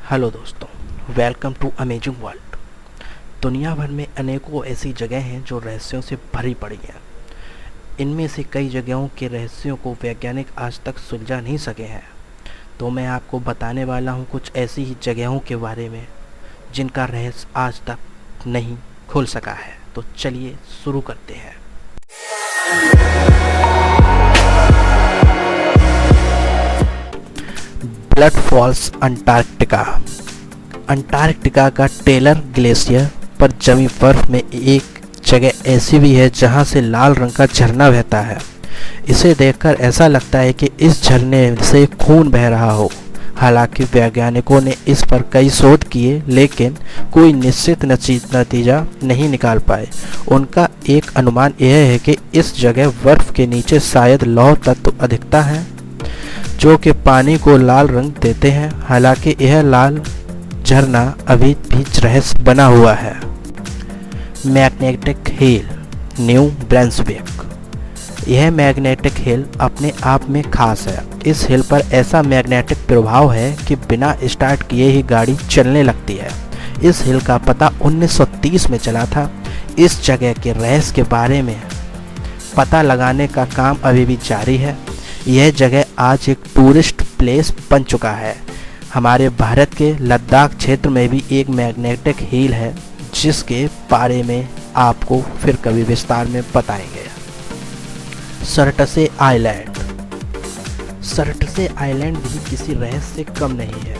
Hello दोस्तों, welcome to amazing world. दुनिया भर में अनेकों ऐसी जगह हैं जो रहस्यों से भरी पड़ी हैं। इनमें से कई जगहों के रहस्यों को वैज्ञानिक आज तक सुलझा नहीं सके हैं। तो मैं आपको बताने वाला हूं कुछ ऐसी ही जगहों के बारे में जिनका रहस्य आज तक नहीं खुल सका है। तो चलिए शुरू करते हैं। Blood falls Antarctica. अंटार्कटिका का टेलर ग्लेशियर पर जमी बर्फ में एक जगह ऐसी भी है जहां से लाल रंग का झरना बहता है। इसे देखकर ऐसा लगता है कि इस झरने से खून बह रहा हो। हालांकि वैज्ञानिकों ने इस पर कई शोध किए लेकिन कोई निश्चित नतीजा नहीं निकाल पाए। उनका एक अनुमान यह है कि इस जगह बर्फ के नीचे शायद लौह तत्व अधिकता है जो कि पानी को लाल रंग देते हैं। हालांकि यह लाल झरना अभी भी रहस्य बना हुआ है। Magnetic hill, new Brunswick. यह मैग्नेटिक हिल अपने आप में खास है। इस हिल पर ऐसा मैग्नेटिक प्रभाव है कि बिना स्टार्ट किए ही गाड़ी चलने लगती है। इस हिल का पता 1930 में चला था। इस जगह के रहस्य के बारे में पता लगाने का काम अभी भी जारी है। यह जगह आज एक टूरिस्ट प्लेस बन चुका है। हमारे भारत के लद्दाख क्षेत्र में भी एक मैग्नेटिक हिल है जिसके बारे में आपको फिर कभी विस्तार में बताएंगे। सर्टसे आइलैंड। सर्टसे आइलैंड भी किसी रहस्य से कम नहीं है।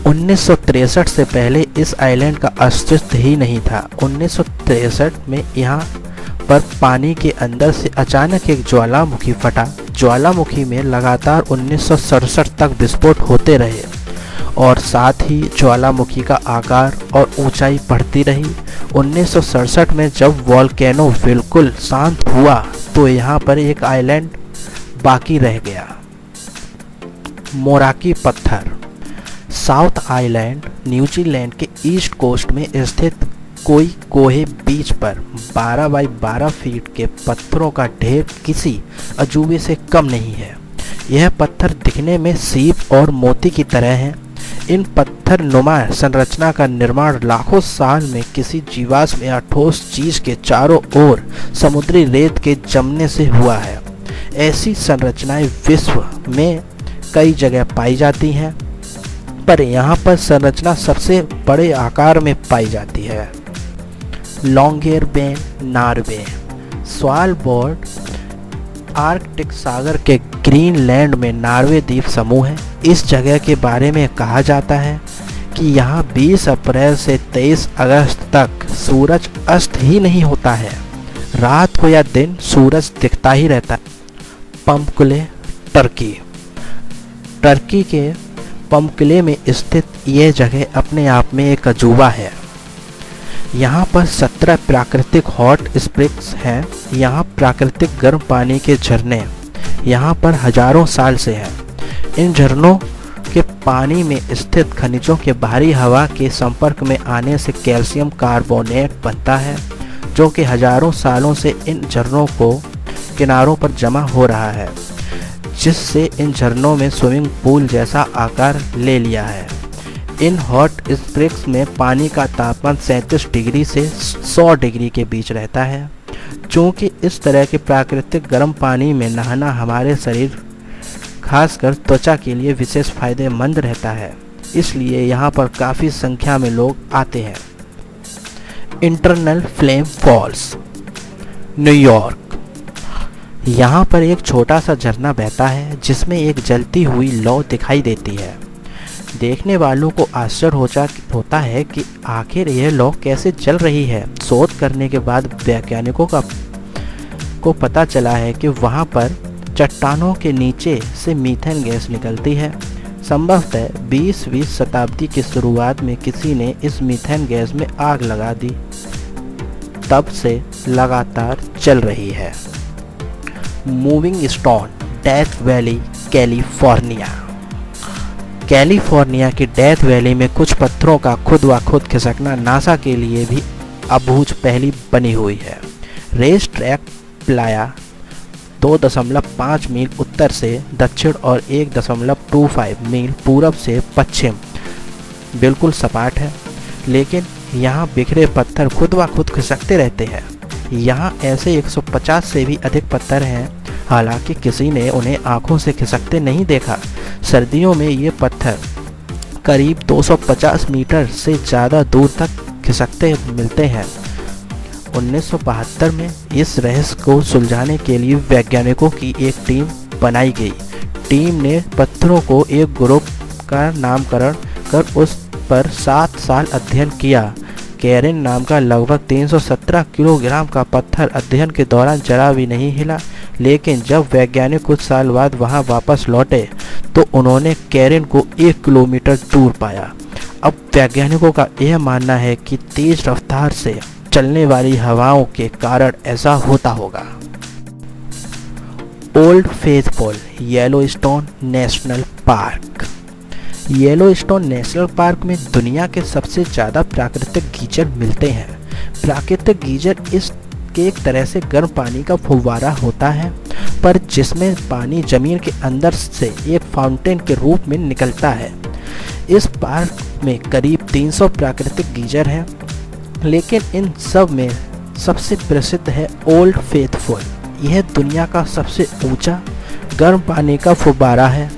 1963 से पहले इस आइलैंड का अस्तित्व ही नहीं था। 1963 में यहाँ पर पानी के अंदर से अचानक एक ज्वालामुखी फटा। ज्वालामुखी में लगातार 1967 तक विस्फोट होते रहे और साथ ही ज्वालामुखी का आकार और ऊंचाई बढ़ती रही। 1967 में जब वोल्केनो बिल्कुल शांत हुआ तो यहाँ पर एक आइलैंड बाकी रह गया। मोराकी पत्थर। साउथ आइलैंड न्यूजीलैंड के ईस्ट कोस्ट में स्थित कोई कोहे बीच पर 12 बाई 12 फीट के पत्थरों का ढेर किसी अजूबे से कम नहीं है। यह पत्थर दिखने में सीप और मोती की तरह हैं। इन पत्थर नुमा संरचना का निर्माण लाखों साल में किसी जीवाश्म या ठोस चीज के चारों ओर समुद्री रेत के जमने से हुआ है। ऐसी संरचनाएं विश्व में कई जगह पाई जाती हैं पर यहाँ पर संरचना सबसे बड़े आकार में पाई जाती है। लॉन्गेरबेन, नॉर्वे। स्वालबर्ड आर्कटिक सागर के ग्रीनलैंड में नॉर्वे द्वीप समूह है। इस जगह के बारे में कहा जाता है कि यहाँ 20 अप्रैल से 23 अगस्त तक सूरज अस्त ही नहीं होता है। रात हो या दिन सूरज दिखता ही रहता है। पम्पकुले, टर्की। टर्की के पम्पकुले में स्थित यह जगह अपने आप में एक अजूबा है। यहाँ पर 17 प्राकृतिक हॉट स्प्रिंग्स हैं। यहाँ प्राकृतिक गर्म पानी के झरने यहाँ पर हजारों साल से हैं। इन झरनों के पानी में स्थित खनिजों के बाहरी हवा के संपर्क में आने से कैल्शियम कार्बोनेट बनता है जो कि हजारों सालों से इन झरनों को किनारों पर जमा हो रहा है जिससे इन झरनों में स्विमिंग पूल जैसा आकार ले लिया है। इन हॉट स्प्रिंग्स में पानी का तापमान 37 डिग्री से 100 डिग्री के बीच रहता है। चूँकि इस तरह के प्राकृतिक गर्म पानी में नहाना हमारे शरीर खासकर त्वचा के लिए विशेष फायदेमंद रहता है, इसलिए यहाँ पर काफ़ी संख्या में लोग आते हैं। Internal flame falls, New York. यहाँ पर एक छोटा सा झरना बहता है जिसमें एक जलती हुई लौ दिखाई देती है। देखने वालों को आश्चर्य होता है कि आखिर यह लौ कैसे जल रही है। शोध करने के बाद वैज्ञानिकों को पता चला है कि वहाँ पर चट्टानों के नीचे से मीथेन गैस निकलती है। संभवतः 20वीं शताब्दी की शुरुआत में किसी ने इस मीथेन गैस में आग लगा दी, तब से लगातार चल रही है। Moving stone, death valley, California. California की डेथ वैली में कुछ पत्थरों का खुद व खुद खिसकना नासा के लिए भी अबूझ पहली बनी हुई है। रेस ट्रैक प्लाया 2.5 मील उत्तर से दक्षिण और 1.25 मील पूरब से पश्चिम बिल्कुल सपाट है, लेकिन यहाँ बिखरे पत्थर खुद ब खुद खिसकते रहते हैं। यहाँ ऐसे 150 से भी अधिक पत्थर हैं, हालांकि किसी ने उन्हें आंखों से खिसकते नहीं देखा। सर्दियों में ये पत्थर करीब 250 मीटर से ज़्यादा दूर तक खिसकते मिलते हैं। 1972 में इस रहस्य को सुलझाने के लिए वैज्ञानिकों की एक टीम बनाई गई। टीम ने पत्थरों को एक ग्रुप का नामकरण कर उस पर 7 साल अध्ययन किया। कैरेन नाम का लगभग 317 किलोग्राम का पत्थर अध्ययन के दौरान जरा भी नहीं हिला, लेकिन जब वैज्ञानिक कुछ साल बाद वहां वापस लौटे तो उन्होंने कैरेन को 1 किलोमीटर दूर पाया। अब वैज्ञानिकों का यह मानना है कि तेज रफ्तार से चलने वाली हवाओं के कारण ऐसा होता होगा। Old faithful Yellowstone national park. Yellowstone national park में दुनिया के सबसे ज़्यादा प्राकृतिक गीजर मिलते हैं। प्राकृतिक गीजर एक तरह से गर्म पानी का फुव्वारा होता है, पर जिसमें पानी जमीन के अंदर से एक फाउंटेन के रूप में निकलता है। इस पार्क में करीब 300 प्राकृतिक गीजर हैं, लेकिन इन सब में सबसे प्रसिद्ध है ओल्ड फेथफुल। यह दुनिया का सबसे ऊंचा गर्म पानी का फुव्वारा है।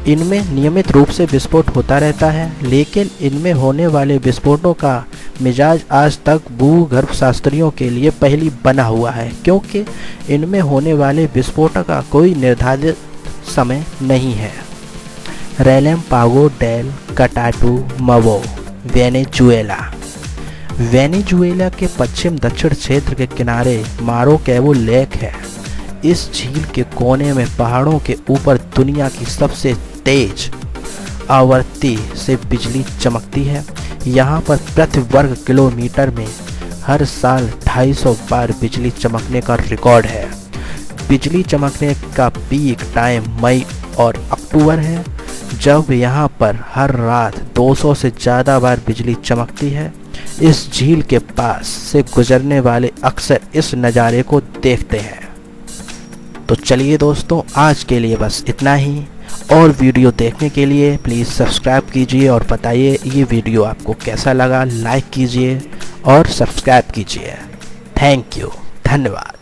इनमें नियमित रूप से विस्फोट होता रहता है, लेकिन इनमें होने वाले विस्फोटों का मिजाज आज तक भूगर्भ शास्त्रियों के लिए पहली बना हुआ है, क्योंकि इनमें होने वाले विस्फोट का कोई निर्धारित समय नहीं है। रेलेम्पागो डेल कटाटुमवो, वेनेजुएला। वेनेजुएला के पश्चिम दक्षिण क्षेत्र के किनारे मारोकैबो लेक है। इस झील के कोने में पहाड़ों के ऊपर दुनिया की सबसे तेज आवृत्ति से बिजली चमकती है। यहाँ पर प्रति वर्ग किलोमीटर में हर साल 250 बार बिजली चमकने का रिकॉर्ड है। बिजली चमकने का पीक टाइम मई और अक्टूबर है, जब यहाँ पर हर रात 200 से ज़्यादा बार बिजली चमकती है। इस झील के पास से गुजरने वाले अक्सर इस नज़ारे को देखते हैं। तो चलिए दोस्तों, आज के लिए बस इतना ही। और वीडियो देखने के लिए प्लीज़ सब्सक्राइब कीजिए और बताइए ये वीडियो आपको कैसा लगा। लाइक कीजिए और सब्सक्राइब कीजिए। थैंक यू, धन्यवाद।